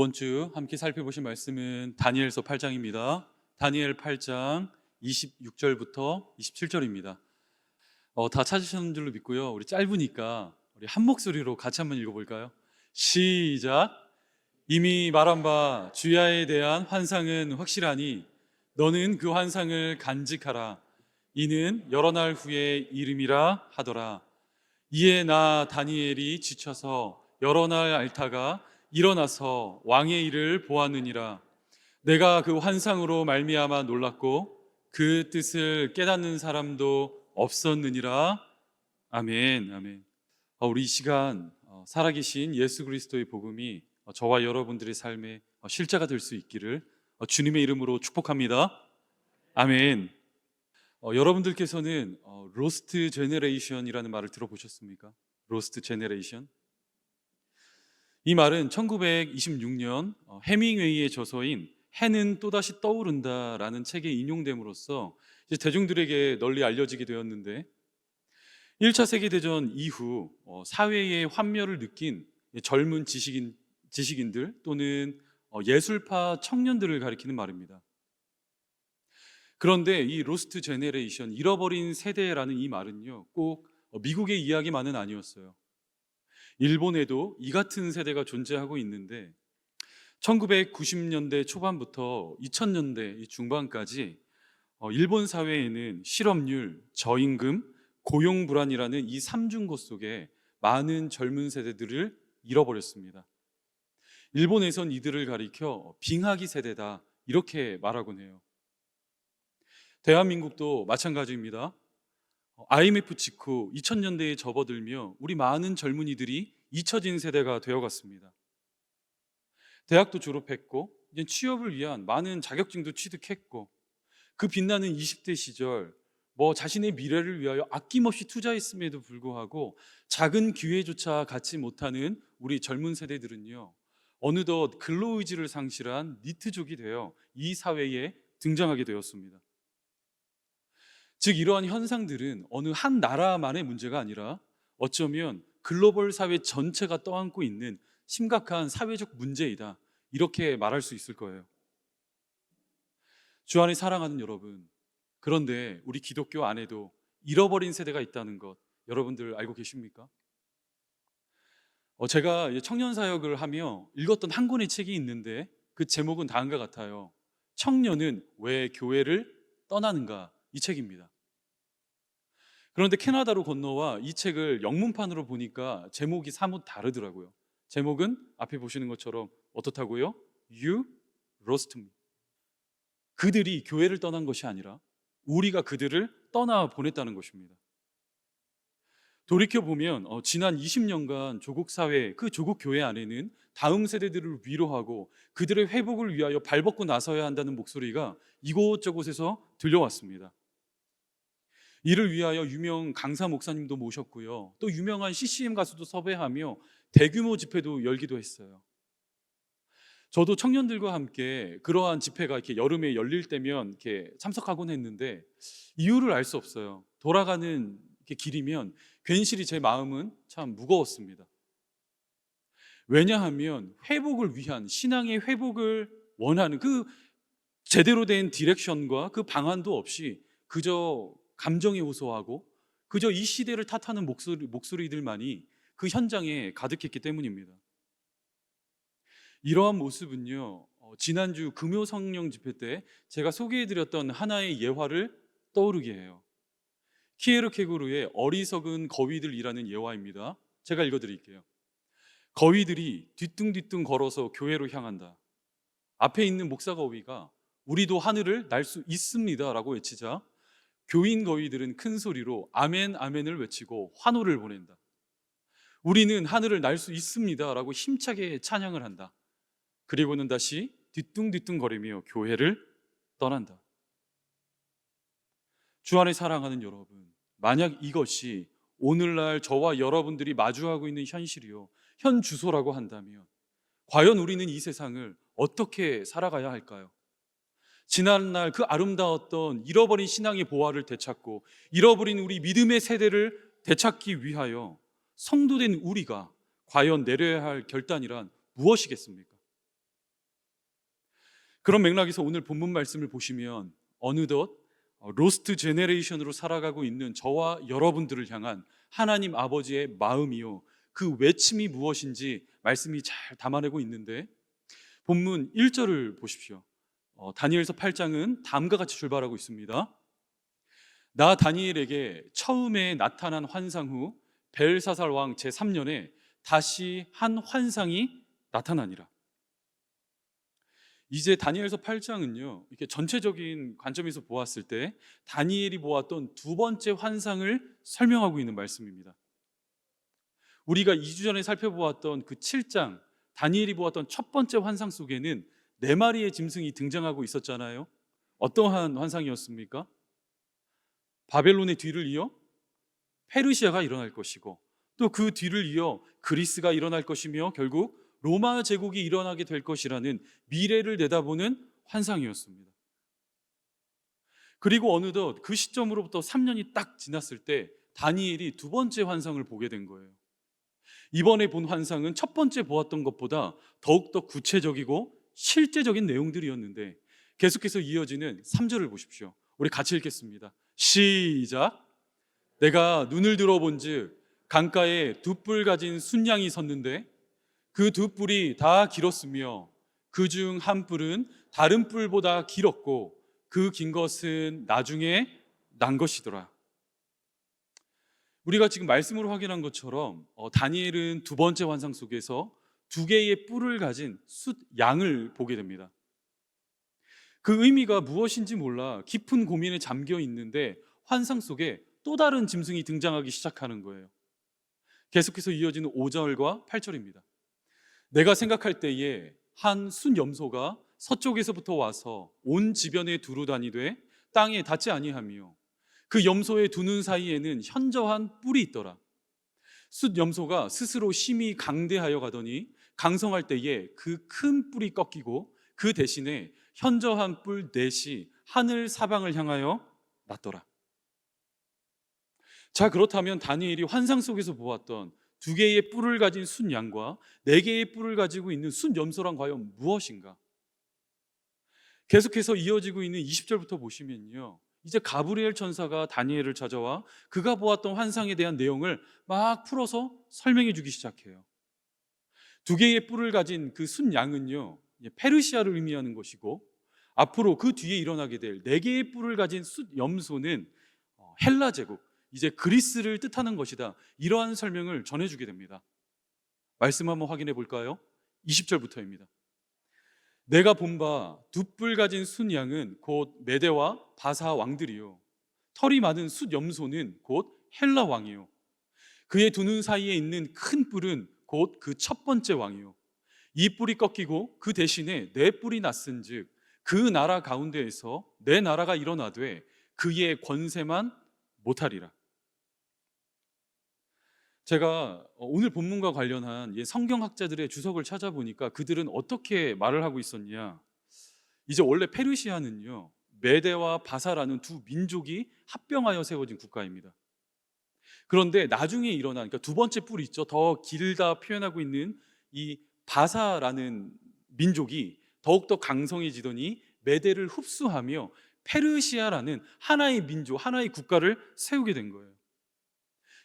이번 주 함께 살펴보실 말씀은 다니엘서 8장입니다. 다니엘 8장 26절부터 27절입니다. 다 찾으셨는 줄로 믿고요. 우리 짧으니까 우리 한 목소리로 같이 한번 읽어볼까요? 시작. 이미 말한 바 주야에 대한 환상은 확실하니 너는 그 환상을 간직하라. 이는 여러 날 후에 이름이라 하더라. 이에 나 다니엘이 지쳐서 여러 날 앓다가 일어나서 왕의 일을 보았느니라. 내가 그 환상으로 말미암아 놀랐고 그 뜻을 깨닫는 사람도 없었느니라. 아멘. 아멘. 우리 이 시간 살아계신 예수 그리스도의 복음이 저와 여러분들의 삶에 실제가 될 수 있기를 주님의 이름으로 축복합니다. 아멘. 여러분들께서는 로스트 제너레이션이라는 말을 들어보셨습니까? 로스트 제너레이션. 이 말은 1926년 해밍웨이의 저서인 해는 또다시 떠오른다라는 책에 인용됨으로써 이제 대중들에게 널리 알려지게 되었는데, 1차 세계대전 이후 사회의 환멸을 느낀 젊은 지식인들 또는 예술파 청년들을 가리키는 말입니다. 그런데 이 로스트 제네레이션, 잃어버린 세대라는 이 말은요, 꼭 미국의 이야기만은 아니었어요. 일본에도 이 같은 세대가 존재하고 있는데 1990년대 초반부터 2000년대 중반까지 일본 사회에는 실업률, 저임금, 고용 불안이라는 이 삼중고 속에 많은 젊은 세대들을 잃어버렸습니다. 일본에선 이들을 가리켜 빙하기 세대다 이렇게 말하곤 해요. 대한민국도 마찬가지입니다. IMF 직후 2000년대에 접어들며 우리 많은 젊은이들이 잊혀진 세대가 되어갔습니다. 대학도 졸업했고 이제 취업을 위한 많은 자격증도 취득했고 그 빛나는 20대 시절 자신의 미래를 위하여 아낌없이 투자했음에도 불구하고 작은 기회조차 갖지 못하는 우리 젊은 세대들은요, 어느덧 근로의지를 상실한 니트족이 되어 이 사회에 등장하게 되었습니다. 즉 이러한 현상들은 어느 한 나라만의 문제가 아니라 어쩌면 글로벌 사회 전체가 떠안고 있는 심각한 사회적 문제이다, 이렇게 말할 수 있을 거예요. 주 안에 사랑하는 여러분, 그런데 우리 기독교 안에도 잃어버린 세대가 있다는 것 여러분들 알고 계십니까? 제가 청년 사역을 하며 읽었던 한 권의 책이 있는데 그 제목은 다음과 같아요. 청년은 왜 교회를 떠나는가, 이 책입니다. 그런데 캐나다로 건너와 이 책을 영문판으로 보니까 제목이 사뭇 다르더라고요. 제목은 앞에 보시는 것처럼 어떻다고요? You lost me. 그들이 교회를 떠난 것이 아니라 우리가 그들을 떠나 보냈다는 것입니다. 돌이켜보면 지난 20년간 조국 사회, 그 조국 교회 안에는 다음 세대들을 위로하고 그들의 회복을 위하여 발벗고 나서야 한다는 목소리가 이곳저곳에서 들려왔습니다. 이를 위하여 유명 강사 목사님도 모셨고요, 또 유명한 CCM 가수도 섭외하며 대규모 집회도 열기도 했어요. 저도 청년들과 함께 그러한 집회가 이렇게 여름에 열릴 때면 이렇게 참석하곤 했는데 이유를 알 수 없어요. 돌아가는 길이면 괜시리 제 마음은 참 무거웠습니다. 왜냐하면 회복을 위한, 신앙의 회복을 원하는 그 제대로 된 디렉션과 그 방안도 없이 그저 감정에 호소하고 그저 이 시대를 탓하는 목소리들만이 그 현장에 가득했기 때문입니다. 이러한 모습은요, 지난주 금요 성령 집회 때 제가 소개해드렸던 하나의 예화를 떠오르게 해요. 키에르케고르의 어리석은 거위들이라는 예화입니다. 제가 읽어드릴게요. 거위들이 뒤뚱뒤뚱 걸어서 교회로 향한다. 앞에 있는 목사 거위가 우리도 하늘을 날 수 있습니다 라고 외치자 교인 거위들은 큰 소리로 아멘 아멘을 외치고 환호를 보낸다. 우리는 하늘을 날 수 있습니다 라고 힘차게 찬양을 한다. 그리고는 다시 뒤뚱뒤뚱 거리며 교회를 떠난다. 주 안에 사랑하는 여러분, 만약 이것이 오늘날 저와 여러분들이 마주하고 있는 현실이요, 현 주소라고 한다면 과연 우리는 이 세상을 어떻게 살아가야 할까요? 지난날 그 아름다웠던 잃어버린 신앙의 보화를 되찾고 잃어버린 우리 믿음의 세대를 되찾기 위하여 성도된 우리가 과연 내려야 할 결단이란 무엇이겠습니까? 그런 맥락에서 오늘 본문 말씀을 보시면 어느덧 로스트 제네레이션으로 살아가고 있는 저와 여러분들을 향한 하나님 아버지의 마음이요, 그 외침이 무엇인지 말씀이 잘 담아내고 있는데, 본문 1절을 보십시오. 다니엘서 8장은 다음과 같이 출발하고 있습니다. 나 다니엘에게 처음에 나타난 환상 후 벨사살 왕 제3년에 다시 한 환상이 나타나니라. 이제 다니엘서 8장은요, 이렇게 전체적인 관점에서 보았을 때 다니엘이 보았던 두 번째 환상을 설명하고 있는 말씀입니다. 우리가 2주 전에 살펴보았던 그 7장 다니엘이 보았던 첫 번째 환상 속에는 네 마리의 짐승이 등장하고 있었잖아요. 어떠한 환상이었습니까? 바벨론의 뒤를 이어 페르시아가 일어날 것이고, 또 그 뒤를 이어 그리스가 일어날 것이며 결국 로마 제국이 일어나게 될 것이라는 미래를 내다보는 환상이었습니다. 그리고 어느덧 그 시점으로부터 3년이 딱 지났을 때 다니엘이 두 번째 환상을 보게 된 거예요. 이번에 본 환상은 첫 번째 보았던 것보다 더욱더 구체적이고 실제적인 내용들이었는데, 계속해서 이어지는 3절을 보십시오. 우리 같이 읽겠습니다. 시작. 내가 눈을 들어본즉 강가에 두 뿔 가진 순양이 섰는데 그 두 뿔이 다 길었으며 그 중 한 뿔은 다른 뿔보다 길었고 그 긴 것은 나중에 난 것이더라. 우리가 지금 말씀으로 확인한 것처럼 다니엘은 두 번째 환상 속에서 두 개의 뿔을 가진 숫양을 보게 됩니다. 그 의미가 무엇인지 몰라 깊은 고민에 잠겨 있는데 환상 속에 또 다른 짐승이 등장하기 시작하는 거예요. 계속해서 이어지는 5절과 8절입니다. 내가 생각할 때에 한 순염소가 서쪽에서부터 와서 온 지변에 두루 다니되 땅에 닿지 아니하며 그 염소의 두 눈 사이에는 현저한 뿔이 있더라. 숫염소가 스스로 심히 강대하여 가더니 강성할 때에 그 큰 뿔이 꺾이고 그 대신에 현저한 뿔 넷이 하늘 사방을 향하여 났더라. 자, 그렇다면 다니엘이 환상 속에서 보았던 두 개의 뿔을 가진 순양과 네 개의 뿔을 가지고 있는 순염소란 과연 무엇인가? 계속해서 이어지고 있는 20절부터 보시면요, 이제 가브리엘 천사가 다니엘을 찾아와 그가 보았던 환상에 대한 내용을 막 풀어서 설명해 주기 시작해요. 두 개의 뿔을 가진 그 순양은요, 페르시아를 의미하는 것이고, 앞으로 그 뒤에 일어나게 될 네 개의 뿔을 가진 숫염소는 헬라 제국, 이제 그리스를 뜻하는 것이다. 이러한 설명을 전해주게 됩니다. 말씀 한번 확인해 볼까요? 20절부터입니다. 내가 본 바 두 뿔 가진 순양은 곧 메대와 바사 왕들이요, 털이 많은 숫염소는 곧 헬라 왕이요, 그의 두 눈 사이에 있는 큰 뿔은 곧 그 첫 번째 왕이요, 이 뿔이 꺾이고 그 대신에 네 뿔이 났은즉 그 나라 가운데에서 내 나라가 일어나되 그의 권세만 못하리라. 제가 오늘 본문과 관련한 성경학자들의 주석을 찾아보니까 그들은 어떻게 말을 하고 있었냐, 이제 원래 페르시아는요, 메대와 바사라는 두 민족이 합병하여 세워진 국가입니다. 그런데 나중에 일어난, 그러니까 두 번째 뿔이 있죠, 더 길다 표현하고 있는 이 바사라는 민족이 더욱더 강성해지더니 메대를 흡수하며 페르시아라는 하나의 민족, 하나의 국가를 세우게 된 거예요.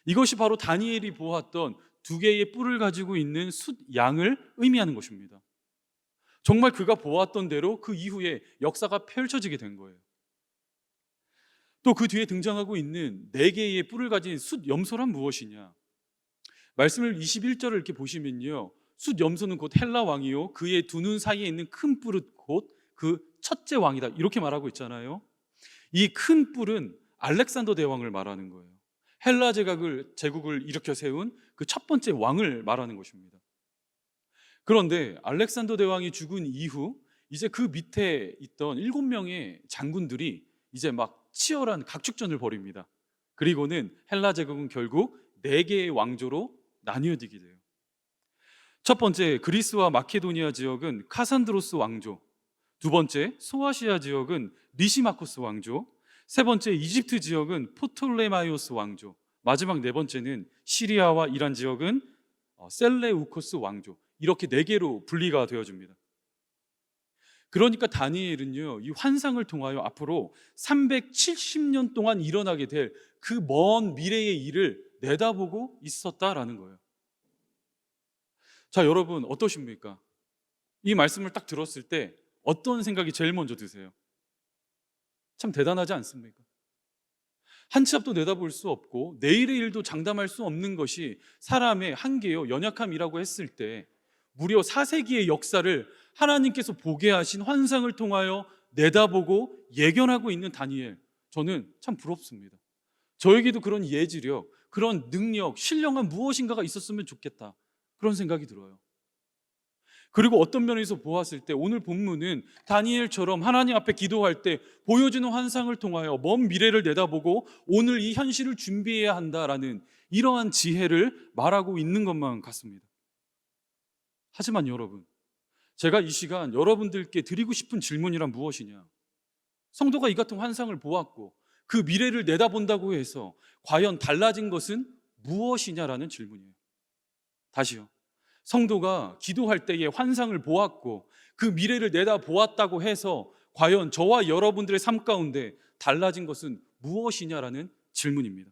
이것이 바로 다니엘이 보았던 두 개의 뿔을 가지고 있는 숫양을 의미하는 것입니다. 정말 그가 보았던 대로 그 이후에 역사가 펼쳐지게 된 거예요. 또 그 뒤에 등장하고 있는 네 개의 뿔을 가진 숫염소란 무엇이냐? 말씀을 21절을 이렇게 보시면요, 숫염소는 곧 헬라 왕이요, 그의 두 눈 사이에 있는 큰 뿔은 곧 그 첫째 왕이다, 이렇게 말하고 있잖아요. 이 큰 뿔은 알렉산더 대왕을 말하는 거예요. 헬라 제국을 일으켜 세운 그 첫 번째 왕을 말하는 것입니다. 그런데 알렉산더 대왕이 죽은 이후 이제 그 밑에 있던 7명의 장군들이 이제 막 치열한 각축전을 벌입니다. 그리고는 헬라 제국은 결국 4개의 왕조로 나뉘어지게 돼요. 첫 번째 그리스와 마케도니아 지역은 카산드로스 왕조, 두 번째 소아시아 지역은 리시마코스 왕조, 세 번째 이집트 지역은 포톨레마이오스 왕조, 마지막 네 번째는 시리아와 이란 지역은 셀레우코스 왕조, 이렇게 4개로 분리가 되어집니다. 그러니까 다니엘은요, 이 환상을 통하여 앞으로 370년 동안 일어나게 될 그 먼 미래의 일을 내다보고 있었다라는 거예요. 자, 여러분 어떠십니까? 이 말씀을 딱 들었을 때 어떤 생각이 제일 먼저 드세요? 참 대단하지 않습니까? 한 치 앞도 내다볼 수 없고 내일의 일도 장담할 수 없는 것이 사람의 한계요, 연약함이라고 했을 때 무려 4세기의 역사를 하나님께서 보게 하신 환상을 통하여 내다보고 예견하고 있는 다니엘, 저는 참 부럽습니다. 저에게도 그런 예지력, 그런 능력, 신령한 무엇인가가 있었으면 좋겠다, 그런 생각이 들어요. 그리고 어떤 면에서 보았을 때 오늘 본문은 다니엘처럼 하나님 앞에 기도할 때 보여주는 환상을 통하여 먼 미래를 내다보고 오늘 이 현실을 준비해야 한다라는 이러한 지혜를 말하고 있는 것만 같습니다. 하지만 여러분, 제가 이 시간 여러분들께 드리고 싶은 질문이란 무엇이냐? 성도가 이 같은 환상을 보았고 그 미래를 내다본다고 해서 과연 달라진 것은 무엇이냐라는 질문이에요. 다시요. 성도가 기도할 때에 환상을 보았고 그 미래를 내다보았다고 해서 과연 저와 여러분들의 삶 가운데 달라진 것은 무엇이냐라는 질문입니다.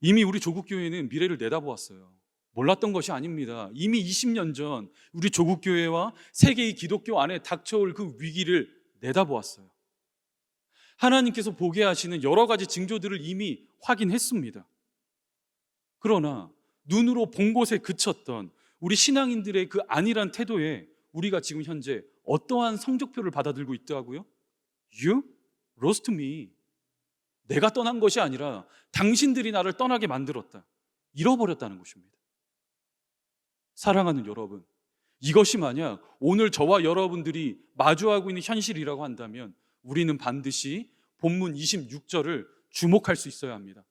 이미 우리 조국교회는 미래를 내다보았어요. 몰랐던 것이 아닙니다. 이미 20년 전 우리 조국교회와 세계의 기독교 안에 닥쳐올 그 위기를 내다보았어요. 하나님께서 보게 하시는 여러 가지 징조들을 이미 확인했습니다. 그러나 눈으로 본 곳에 그쳤던 우리 신앙인들의 그 안일한 태도에 우리가 지금 현재 어떠한 성적표를 받아들고 있다고요? You lost me. 내가 떠난 것이 아니라 당신들이 나를 떠나게 만들었다, 잃어버렸다는 것입니다. 사랑하는 여러분, 이것이 만약 오늘 저와 여러분들이 마주하고 있는 현실이라고 한다면 우리는 반드시 본문 26절을 주목할 수 있어야 합니다.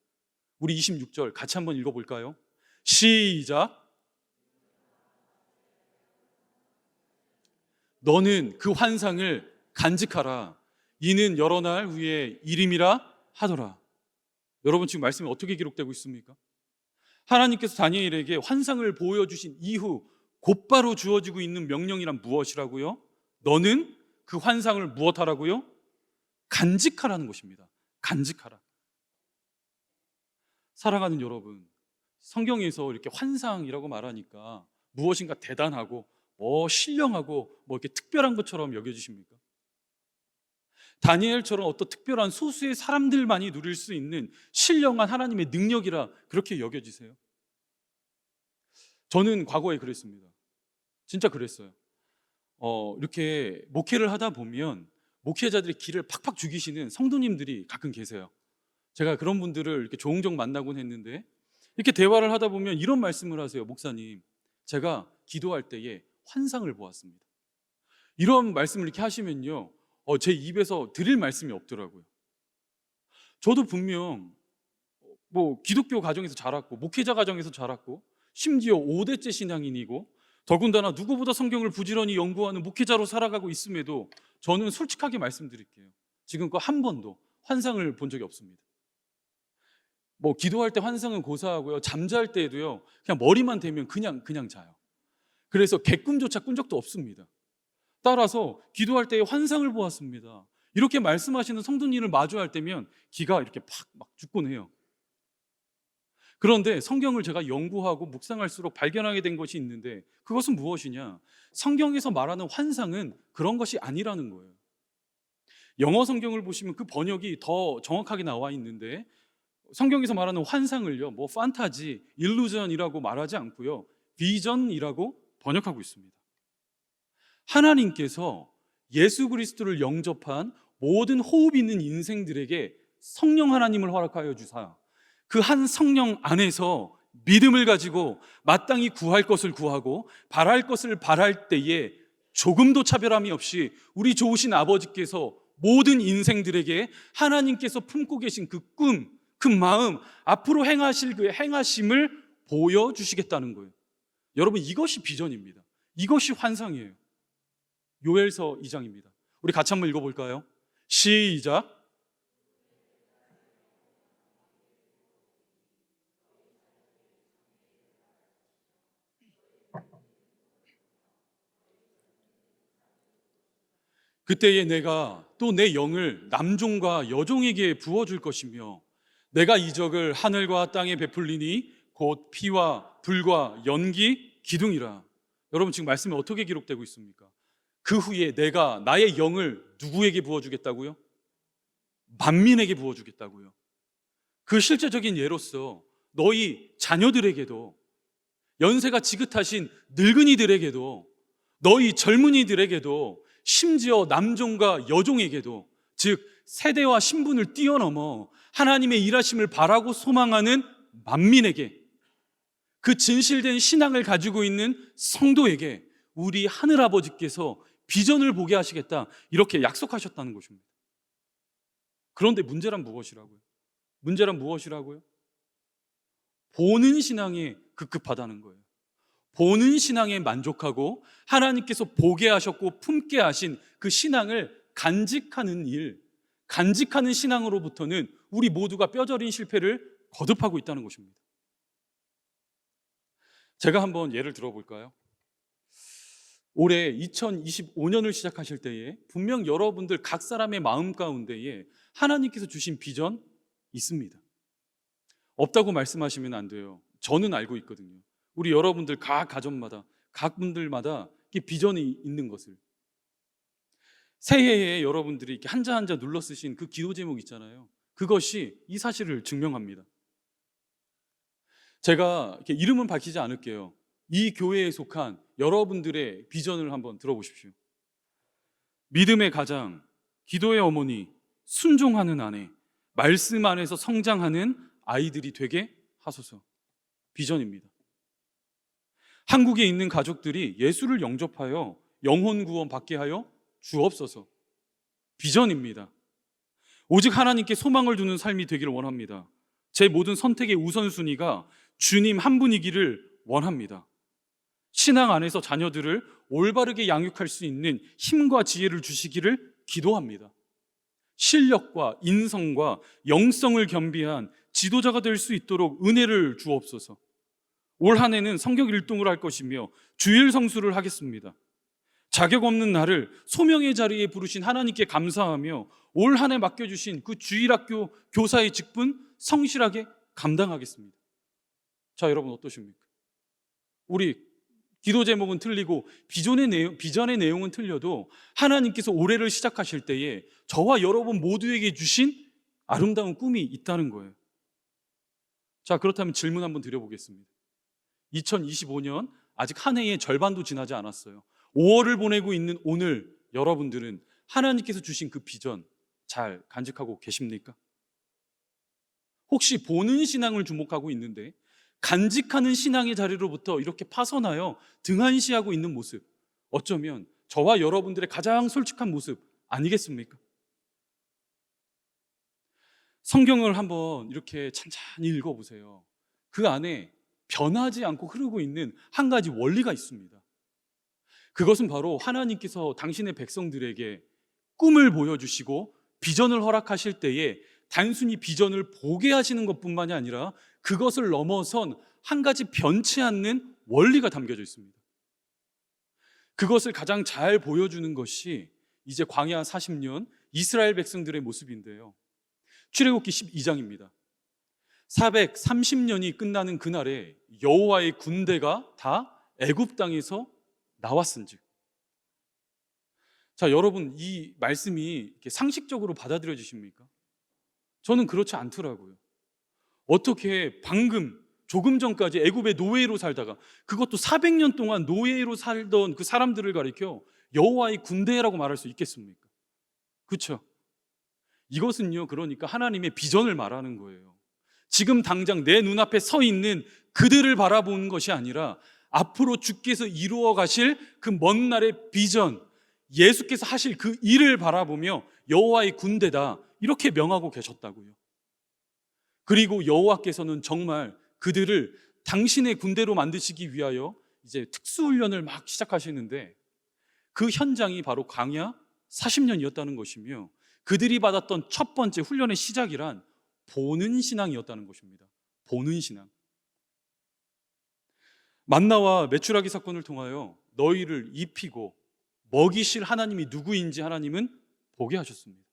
우리 26절 같이 한번 읽어볼까요? 시작. 너는 그 환상을 간직하라. 이는 여러 날 후에 이름이라 하더라. 여러분, 지금 말씀이 어떻게 기록되고 있습니까? 하나님께서 다니엘에게 환상을 보여주신 이후 곧바로 주어지고 있는 명령이란 무엇이라고요? 너는 그 환상을 무엇하라고요? 간직하라는 것입니다. 간직하라. 사랑하는 여러분, 성경에서 이렇게 환상이라고 말하니까 무엇인가 대단하고 신령하고 이렇게 특별한 것처럼 여겨지십니까? 다니엘처럼 어떤 특별한 소수의 사람들만이 누릴 수 있는 신령한 하나님의 능력이라 그렇게 여겨지세요? 저는 과거에 그랬습니다. 진짜 그랬어요. 이렇게 목회를 하다 보면 목회자들의 기를 팍팍 죽이시는 성도님들이 가끔 계세요. 제가 그런 분들을 이렇게 종종 만나곤 했는데 이렇게 대화를 하다 보면 이런 말씀을 하세요. 목사님, 제가 기도할 때에 환상을 보았습니다. 이런 말씀을 이렇게 하시면요, 제 입에서 드릴 말씀이 없더라고요. 저도 분명 기독교 가정에서 자랐고 목회자 가정에서 자랐고 심지어 5대째 신앙인이고 더군다나 누구보다 성경을 부지런히 연구하는 목회자로 살아가고 있음에도 저는 솔직하게 말씀드릴게요. 지금껏 한 번도 환상을 본 적이 없습니다. 기도할 때 환상은 고사하고요, 잠잘 때에도요 그냥 머리만 대면 그냥 자요. 그래서 개꿈조차 꾼 적도 없습니다. 따라서 기도할 때에 환상을 보았습니다, 이렇게 말씀하시는 성도님을 마주할 때면 기가 이렇게 막 죽곤 해요. 그런데 성경을 제가 연구하고 묵상할수록 발견하게 된 것이 있는데 그것은 무엇이냐? 성경에서 말하는 환상은 그런 것이 아니라는 거예요. 영어 성경을 보시면 그 번역이 더 정확하게 나와 있는데 성경에서 말하는 환상을요, 판타지, 일루전이라고 말하지 않고요, 비전이라고 번역하고 있습니다. 하나님께서 예수 그리스도를 영접한 모든 호흡 있는 인생들에게 성령 하나님을 허락하여 주사 그 한 성령 안에서 믿음을 가지고 마땅히 구할 것을 구하고 바랄 것을 바랄 때에 조금도 차별함이 없이 우리 좋으신 아버지께서 모든 인생들에게 하나님께서 품고 계신 그 꿈, 그 마음, 앞으로 행하실 그 행하심을 보여주시겠다는 거예요. 여러분, 이것이 비전입니다. 이것이 환상이에요. 요엘서 2장입니다. 우리 같이 한번 읽어볼까요? 시작. 그때에 내가 또 내 영을 남종과 여종에게 부어줄 것이며 내가 이적을 하늘과 땅에 베풀리니 곧 피와 불과 연기 기둥이라. 여러분, 지금 말씀에 어떻게 기록되고 있습니까? 그 후에 내가 나의 영을 누구에게 부어주겠다고요? 만민에게 부어주겠다고요. 그 실제적인 예로서 너희 자녀들에게도, 연세가 지긋하신 늙은이들에게도, 너희 젊은이들에게도, 심지어 남종과 여종에게도, 즉 세대와 신분을 뛰어넘어 하나님의 일하심을 바라고 소망하는 만민에게, 그 진실된 신앙을 가지고 있는 성도에게 우리 하늘아버지께서 비전을 보게 하시겠다, 이렇게 약속하셨다는 것입니다. 그런데 문제란 무엇이라고요? 문제란 무엇이라고요? 보는 신앙에 급급하다는 거예요. 보는 신앙에 만족하고 하나님께서 보게 하셨고 품게 하신 그 신앙을 간직하는 일, 간직하는 신앙으로부터는 우리 모두가 뼈저린 실패를 거듭하고 있다는 것입니다. 제가 한번 예를 들어볼까요? 올해 2025년을 시작하실 때에 분명 여러분들 각 사람의 마음 가운데에 하나님께서 주신 비전 있습니다. 없다고 말씀하시면 안 돼요. 저는 알고 있거든요. 우리 여러분들 각 가정마다, 각 분들마다 비전이 있는 것을. 새해에 여러분들이 이렇게 한자 한자 눌러 쓰신 그 기도 제목 있잖아요. 그것이 이 사실을 증명합니다. 제가 이렇게 이름은 밝히지 않을게요. 이 교회에 속한 여러분들의 비전을 한번 들어보십시오. 믿음의 가장, 기도의 어머니, 순종하는 아내, 말씀 안에서 성장하는 아이들이 되게 하소서. 비전입니다. 한국에 있는 가족들이 예수를 영접하여 영혼 구원 받게 하여 주옵소서. 비전입니다. 오직 하나님께 소망을 두는 삶이 되기를 원합니다. 제 모든 선택의 우선순위가 주님 한 분이기를 원합니다. 신앙 안에서 자녀들을 올바르게 양육할 수 있는 힘과 지혜를 주시기를 기도합니다. 실력과 인성과 영성을 겸비한 지도자가 될 수 있도록 은혜를 주옵소서. 올 한 해는 성경 1등을 할 것이며 주일 성수를 하겠습니다. 자격 없는 나를 소명의 자리에 부르신 하나님께 감사하며 올 한 해 맡겨주신 그 주일학교 교사의 직분 성실하게 감당하겠습니다. 자, 여러분 어떠십니까? 우리 기도 제목은 틀리고 비전의 내용은 틀려도 하나님께서 올해를 시작하실 때에 저와 여러분 모두에게 주신 아름다운 꿈이 있다는 거예요. 자, 그렇다면 질문 한번 드려보겠습니다. 2025년 아직 한 해의 절반도 지나지 않았어요. 5월을 보내고 있는 오늘 여러분들은 하나님께서 주신 그 비전 잘 간직하고 계십니까? 혹시 보는 신앙을 주목하고 있는데 간직하는 신앙의 자리로부터 이렇게 파선하여 등한시하고 있는 모습, 어쩌면 저와 여러분들의 가장 솔직한 모습 아니겠습니까? 성경을 한번 이렇게 찬찬히 읽어보세요. 그 안에 변하지 않고 흐르고 있는 한 가지 원리가 있습니다. 그것은 바로 하나님께서 당신의 백성들에게 꿈을 보여주시고 비전을 허락하실 때에 단순히 비전을 보게 하시는 것뿐만이 아니라 그것을 넘어선 한 가지 변치 않는 원리가 담겨져 있습니다. 그것을 가장 잘 보여주는 것이 이제 광야 40년 이스라엘 백성들의 모습인데요. 출애굽기 12장입니다. 430년이 끝나는 그날에 여호와의 군대가 다 애굽 땅에서 나왔은즉. 자, 여러분, 이 말씀이 이렇게 상식적으로 받아들여지십니까? 저는 그렇지 않더라고요. 어떻게 방금 조금 전까지 애굽의 노예로 살다가, 그것도 400년 동안 노예로 살던 그 사람들을 가리켜 여호와의 군대라고 말할 수 있겠습니까? 그렇죠? 이것은요, 그러니까 하나님의 비전을 말하는 거예요. 지금 당장 내 눈앞에 서 있는 그들을 바라보는 것이 아니라 앞으로 주께서 이루어 가실 그 먼 날의 비전, 예수께서 하실 그 일을 바라보며 여호와의 군대다, 이렇게 명하고 계셨다고요. 그리고 여호와께서는 정말 그들을 당신의 군대로 만드시기 위하여 이제 특수훈련을 막 시작하시는데, 그 현장이 바로 광야 40년이었다는 것이며, 그들이 받았던 첫 번째 훈련의 시작이란 보는 신앙이었다는 것입니다. 보는 신앙. 만나와 메추라기 사건을 통하여 너희를 입히고 먹이실 하나님이 누구인지 하나님은 보게 하셨습니다.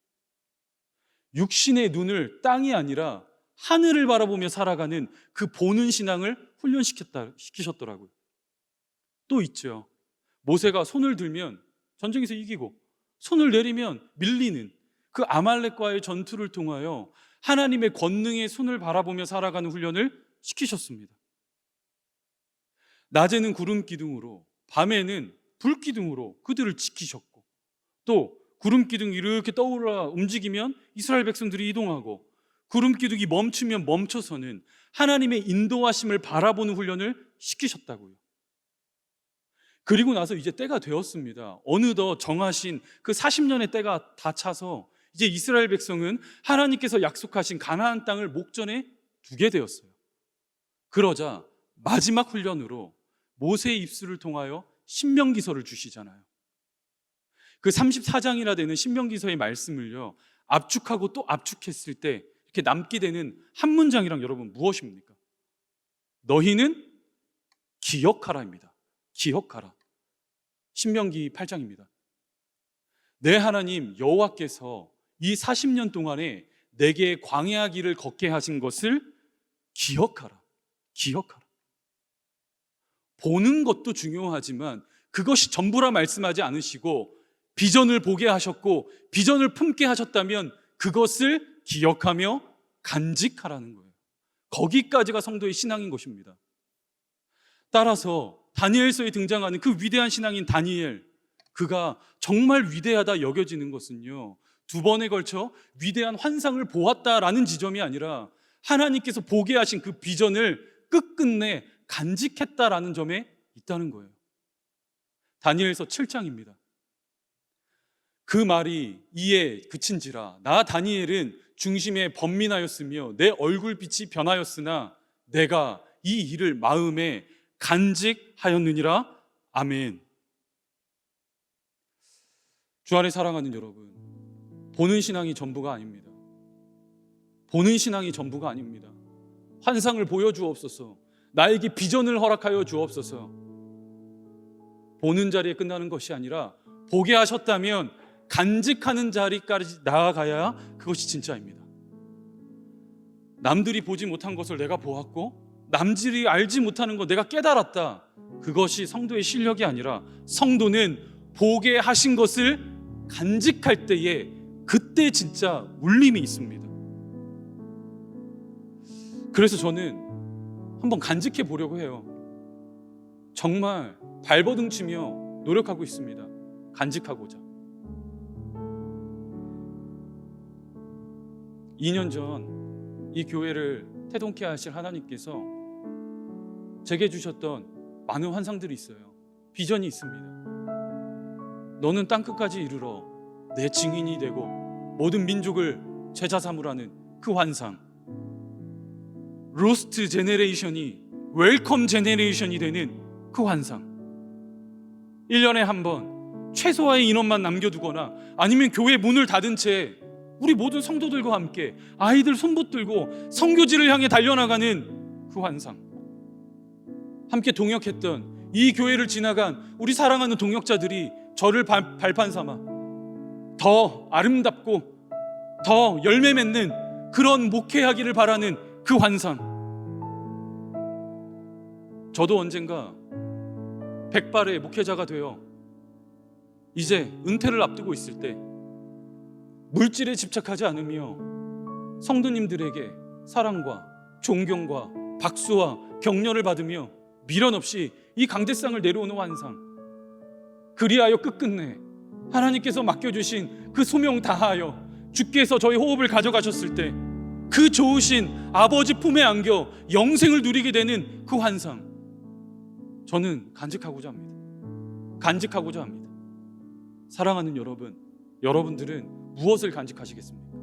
육신의 눈을 땅이 아니라 하늘을 바라보며 살아가는 그 보는 신앙을 시키셨더라고요. 또 있죠. 모세가 손을 들면 전쟁에서 이기고 손을 내리면 밀리는 그 아말렉과의 전투를 통하여 하나님의 권능의 손을 바라보며 살아가는 훈련을 시키셨습니다. 낮에는 구름 기둥으로, 밤에는 불 기둥으로 그들을 지키셨고, 또 구름 기둥이 이렇게 떠올라 움직이면 이스라엘 백성들이 이동하고, 구름 기둥이 멈추면 멈춰서는 하나님의 인도하심을 바라보는 훈련을 시키셨다고요. 그리고 나서 이제 때가 되었습니다. 어느덧 정하신 그 40년의 때가 다 차서 이제 이스라엘 백성은 하나님께서 약속하신 가나안 땅을 목전에 두게 되었어요. 그러자 마지막 훈련으로 모세의 입술을 통하여 신명기서를 주시잖아요. 그 34장이나 되는 신명기서의 말씀을요, 압축하고 또 압축했을 때 이렇게 남게 되는 한 문장이랑 여러분 무엇입니까? 너희는 기억하라입니다. 기억하라. 신명기 8장입니다. 내 하나님 여호와께서 이 40년 동안에 내게 광야 길을 걷게 하신 것을 기억하라. 기억하라. 보는 것도 중요하지만 그것이 전부라 말씀하지 않으시고 비전을 보게 하셨고 비전을 품게 하셨다면 그것을 기억하며 간직하라는 거예요. 거기까지가 성도의 신앙인 것입니다. 따라서 다니엘서에 등장하는 그 위대한 신앙인 다니엘, 그가 정말 위대하다 여겨지는 것은요, 두 번에 걸쳐 위대한 환상을 보았다라는 지점이 아니라 하나님께서 보게 하신 그 비전을 끝끝내 간직했다라는 점에 있다는 거예요. 다니엘서 7장입니다. 그 말이 이에 그친지라 나 다니엘은 중심에 번민하였으며 내 얼굴빛이 변하였으나 내가 이 일을 마음에 간직하였느니라. 아멘. 주 안에 사랑하는 여러분, 보는 신앙이 전부가 아닙니다. 보는 신앙이 전부가 아닙니다. 환상을 보여주옵소서, 나에게 비전을 허락하여 주옵소서. 보는 자리에 끝나는 것이 아니라 보게 하셨다면 간직하는 자리까지 나아가야 그것이 진짜입니다. 남들이 보지 못한 것을 내가 보았고 남들이 알지 못하는 것 내가 깨달았다. 그것이 성도의 실력이 아니라 성도는 보게 하신 것을 간직할 때에 그때 진짜 울림이 있습니다. 그래서 저는 한번 간직해 보려고 해요. 정말 발버둥치며 노력하고 있습니다. 간직하고자. 2년 전 이 교회를 태동케 하실 하나님께서 제게 주셨던 많은 환상들이 있어요. 비전이 있습니다. 너는 땅끝까지 이르러 내 증인이 되고 모든 민족을 제자 삼으라는 그 환상. 로스트 제네레이션이 웰컴 제네레이션이 되는 그 환상. 1년에 한 번 최소화의 인원만 남겨두거나 아니면 교회 문을 닫은 채 우리 모든 성도들과 함께 아이들 손붙들고 선교지를 향해 달려나가는 그 환상. 함께 동역했던 이 교회를 지나간 우리 사랑하는 동역자들이 저를 발판 삼아 더 아름답고 더 열매 맺는 그런 목회하기를 바라는 그 환상. 저도 언젠가 백발의 목회자가 되어 이제 은퇴를 앞두고 있을 때 물질에 집착하지 않으며 성도님들에게 사랑과 존경과 박수와 격려를 받으며 미련 없이 이 강대상을 내려오는 환상. 그리하여 끝끝내 하나님께서 맡겨주신 그 소명 다하여 주께서 저의 호흡을 가져가셨을 때 그 좋으신 아버지 품에 안겨 영생을 누리게 되는 그 환상. 저는 간직하고자 합니다. 간직하고자 합니다. 사랑하는 여러분, 여러분들은 무엇을 간직하시겠습니까?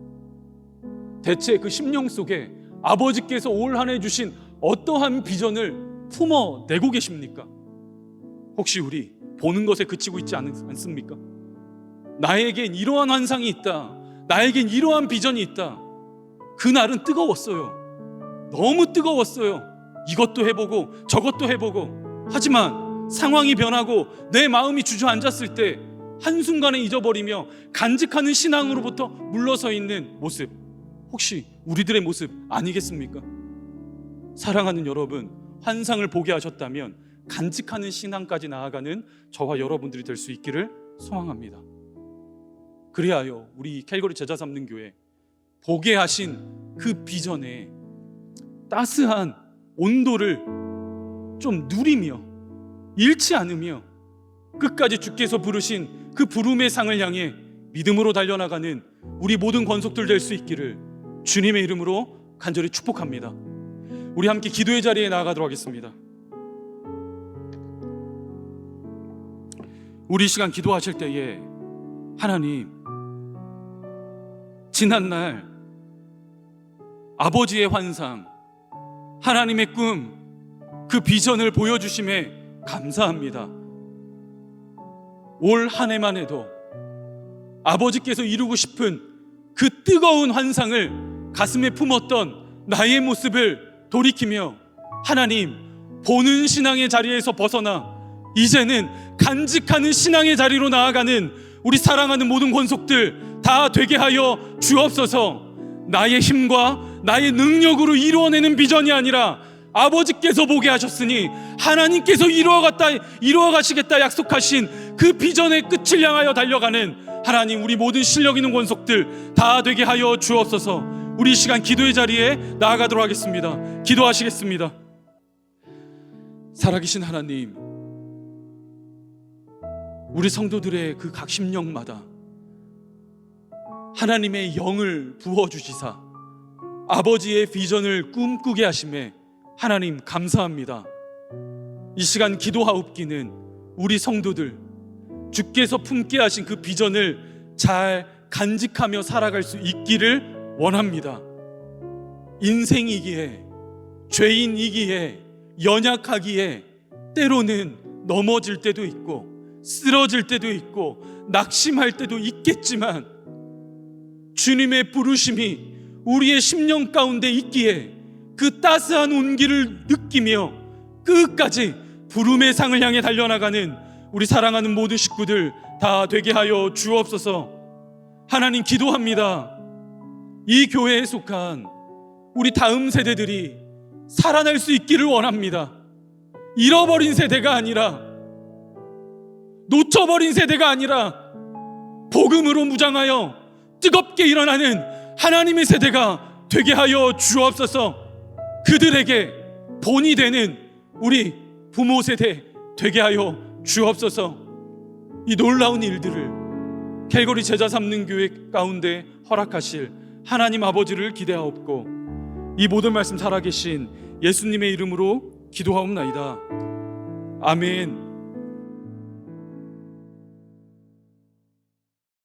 대체 그 심령 속에 아버지께서 올 한 해 주신 어떠한 비전을 품어내고 계십니까? 혹시 우리 보는 것에 그치고 있지 않습니까? 나에겐 이러한 환상이 있다, 나에겐 이러한 비전이 있다. 그날은 뜨거웠어요. 너무 뜨거웠어요. 이것도 해보고 저것도 해보고. 하지만 상황이 변하고 내 마음이 주저앉았을 때 한순간에 잊어버리며 간직하는 신앙으로부터 물러서 있는 모습, 혹시 우리들의 모습 아니겠습니까? 사랑하는 여러분, 환상을 보게 하셨다면 간직하는 신앙까지 나아가는 저와 여러분들이 될 수 있기를 소망합니다. 그리하여 우리 캘거리 제자 삼는 교회 보게 하신 그 비전에 따스한 온도를 좀 누리며 잃지 않으며 끝까지 주께서 부르신 그 부름의 상을 향해 믿음으로 달려나가는 우리 모든 권속들 될 수 있기를 주님의 이름으로 간절히 축복합니다. 우리 함께 기도의 자리에 나아가도록 하겠습니다. 우리 이 시간 기도하실 때에 하나님, 지난날 아버지의 환상, 하나님의 꿈, 그 비전을 보여주심에 감사합니다. 올 한 해만 해도 아버지께서 이루고 싶은 그 뜨거운 환상을 가슴에 품었던 나의 모습을 돌이키며 하나님, 보는 신앙의 자리에서 벗어나 이제는 간직하는 신앙의 자리로 나아가는 우리 사랑하는 모든 권속들 다 되게 하여 주옵소서. 나의 힘과 나의 능력으로 이루어내는 비전이 아니라 아버지께서 보게 하셨으니 하나님께서 이루어가시겠다 약속하신 그 비전의 끝을 향하여 달려가는 하나님, 우리 모든 실력 있는 권속들 다 되게 하여 주옵소서. 우리 이 시간 기도의 자리에 나아가도록 하겠습니다. 기도하시겠습니다. 살아계신 하나님, 우리 성도들의 그 각 심령마다 하나님의 영을 부어주시사 아버지의 비전을 꿈꾸게 하심에 하나님 감사합니다. 이 시간 기도하옵기는 우리 성도들 주께서 품게 하신 그 비전을 잘 간직하며 살아갈 수 있기를 원합니다. 인생이기에, 죄인이기에, 연약하기에 때로는 넘어질 때도 있고 쓰러질 때도 있고 낙심할 때도 있겠지만 주님의 부르심이 우리의 심령 가운데 있기에 그 따스한 온기를 느끼며 끝까지 부름의 상을 향해 달려나가는 우리 사랑하는 모든 식구들 다 되게 하여 주옵소서. 하나님, 기도합니다. 이 교회에 속한 우리 다음 세대들이 살아날 수 있기를 원합니다. 잃어버린 세대가 아니라, 놓쳐버린 세대가 아니라 복음으로 무장하여 뜨겁게 일어나는 하나님의 세대가 되게 하여 주옵소서. 그들에게 본이 되는 우리 부모 세대 되게 하여 주옵소서. 이 놀라운 일들을 캘거리 제자 삼는 교회 가운데 허락하실 하나님 아버지를 기대하옵고 이 모든 말씀 살아계신 예수님의 이름으로 기도하옵나이다. 아멘.